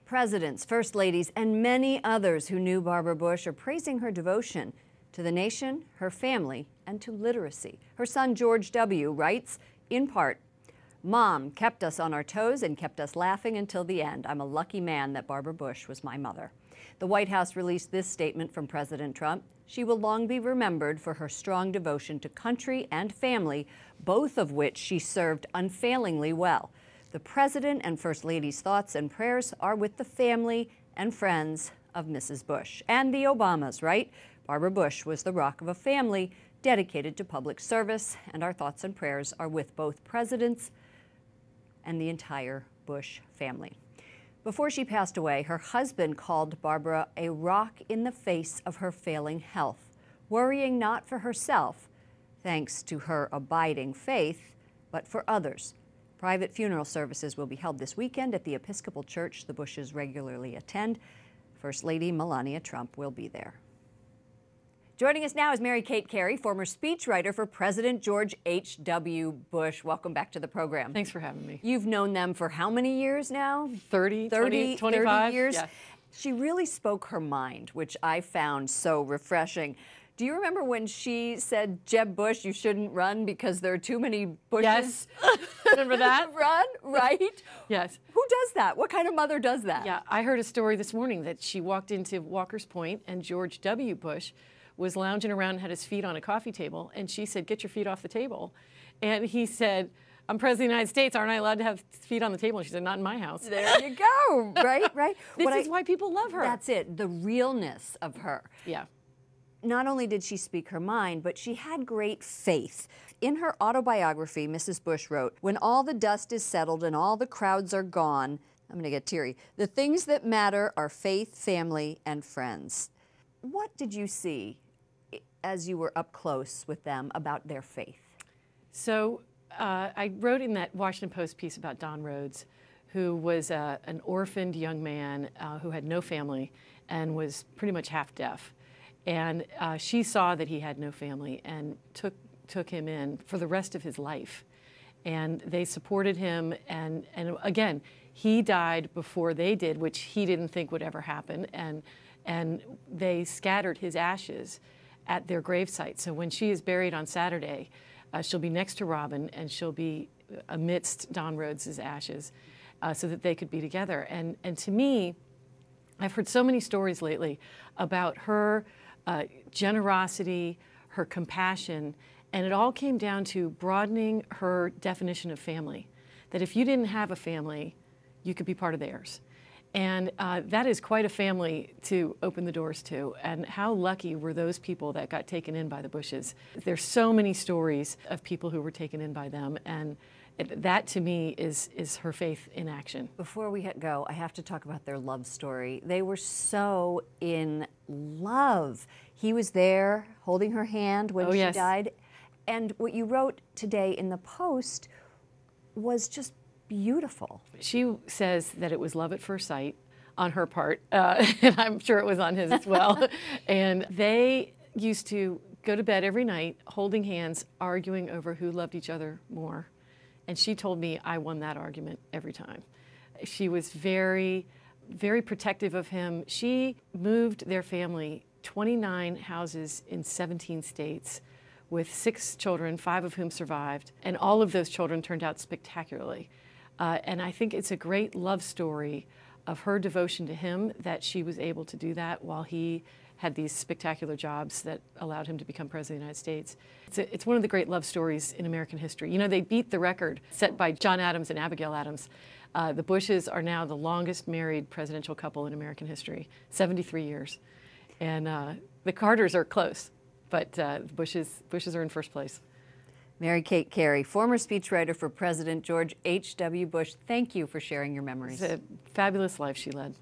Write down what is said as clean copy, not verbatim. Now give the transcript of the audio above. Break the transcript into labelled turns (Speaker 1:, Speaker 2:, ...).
Speaker 1: Presidents, first ladies, and many others who knew Barbara Bush are praising her devotion to the nation, her family, and to literacy. Her son, George W., writes, in part, "Mom kept us on our toes and kept us laughing until the end. I'm a lucky man that Barbara Bush was my mother." The White House released this statement from President Trump. She will long be remembered for her strong devotion to country and family, both of which she served unfailingly well. The President and First Lady's thoughts and prayers are with the family and friends of Mrs. Bush. And the Obamas, right? Barbara Bush was the rock of a family dedicated to public service, and our thoughts and prayers are with both presidents and the entire Bush family. Before she passed away, her husband called Barbara a rock in the face of her failing health, worrying not for herself, thanks to her abiding faith, but for others. Private funeral services will be held this weekend at the Episcopal Church the Bushes regularly attend. First Lady Melania Trump will be there. Joining us now is Mary Kate Cary, former speechwriter for President George H.W. Bush. Welcome back to the program.
Speaker 2: Thanks for having me.
Speaker 1: You've known them for how many years now?
Speaker 2: 30, 25
Speaker 1: 30 years.
Speaker 2: Yeah.
Speaker 1: She really spoke her mind, which I found so refreshing. Do you remember when she said, "Jeb Bush, you shouldn't run because there are too many Bushes"?
Speaker 2: Yes. Remember that?
Speaker 1: Run, right?
Speaker 2: Yes.
Speaker 1: Who does that? What kind of mother does that?
Speaker 2: Yeah, I heard a story this morning that she walked into Walker's Point and George W. Bush was lounging around and had his feet on a coffee table, and she said, "Get your feet off the table." And he said, "I'm President of the United States. Aren't I allowed to have feet on the table?" And she said, "Not in my house."
Speaker 1: There you go. Right.
Speaker 2: This is why people love her.
Speaker 1: That's it. The realness of her.
Speaker 2: Yeah.
Speaker 1: Not only did she speak her mind, but she had great faith. In her autobiography, Mrs. Bush wrote, "When all the dust is settled and all the crowds are gone," I'm going to get teary, "the things that matter are faith, family, and friends." What did you see as you were up close with them about their faith?
Speaker 2: So I wrote in that Washington Post piece about Don Rhodes, who was an orphaned young man who had no family and was pretty much half deaf. And she saw that he had no family and took him in for the rest of his life. And they supported him. And again, he died before they did, which he didn't think would ever happen. And they scattered his ashes at their gravesite. So when she is buried on Saturday, she'll be next to Robin and she'll be amidst Don Rhodes' ashes so that they could be together. And to me, I've heard so many stories lately about her generosity, her compassion, and it all came down to broadening her definition of family. That if you didn't have a family, you could be part of theirs. And that is quite a family to open the doors to. And how lucky were those people that got taken in by the Bushes? There's so many stories of people who were taken in by them, and that to me is her faith in action.
Speaker 1: Before we go, I have to talk about their love story. They were so in love. He was there holding her hand when she died. And what you wrote today in the Post was just beautiful.
Speaker 2: She says that it was love at first sight on her part, and I'm sure it was on his as well. And they used to go to bed every night holding hands, arguing over who loved each other more. And she told me I won that argument every time. She was very, very protective of him. She moved their family 29 houses in 17 states with 6 children, 5 of whom survived. And all of those children turned out spectacularly. And I think it's a great love story of her devotion to him that she was able to do that while he had these spectacular jobs that allowed him to become President of the United States. It's one of the great love stories in American history. You know, they beat the record set by John Adams and Abigail Adams. The Bushes are now the longest married presidential couple in American history, 73 years. And the Carters are close, but the Bushes are in first place.
Speaker 1: Mary Kate Cary, former speechwriter for President George H.W. Bush, thank you for sharing your memories.
Speaker 2: It's a fabulous life she led.